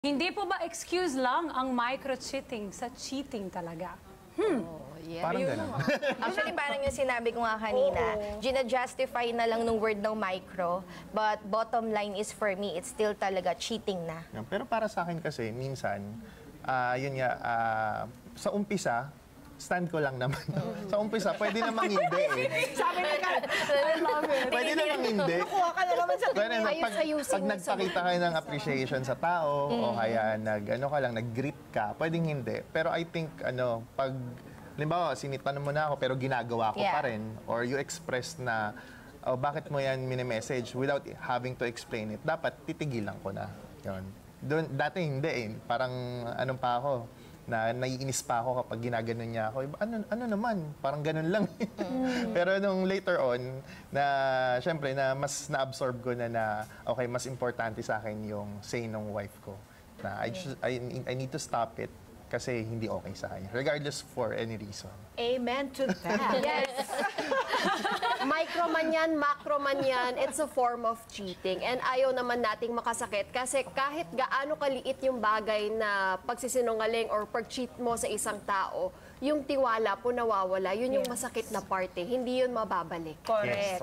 Hindi po ba excuse lang ang micro-cheating sa cheating talaga? Yeah. Parang gano'n. Actually, parang yung sinabi ko nga kanina, gina-justify na lang nung word ng micro, but bottom line is for me, it's still talaga cheating na. Pero para sa akin kasi, minsan, yun nga, sa umpisa, stand ko lang naman. Sa umpisa, pwede namang hindi eh. Sabi na ka, I love it. Pwede namang hindi. Nakuha ka na naman sa Pwede na, pag nagpakita kayo ng appreciation sa tao, o kaya nag-greet ka, pwedeng hindi. Pero I think, pag, halimbawa, sinitanong mo na ako, pero ginagawa ko pa rin, or you express na, bakit mo yan mini-message without having to explain it, dapat titigilan ko na. Yun. Dati hindi eh. Parang, pa ako, na naiinis pa ako kapag ginaganon niya ako. Ano naman, parang ganun lang. Pero nung later on, na syempre, na mas na-absorb ko na okay, mas importante sa akin yung say ng wife ko. Na I need to stop it kasi hindi okay sa kanya, regardless for any reason. Amen to that. Yes. Micro man yan, macro man yan, it's a form of cheating. And ayaw naman nating makasakit kasi kahit gaano kaliit yung bagay na pagsisinungaling or pag-cheat mo sa isang tao, yung tiwala po nawawala, yun yung masakit na parte, hindi yun mababalik. Correct. Yes.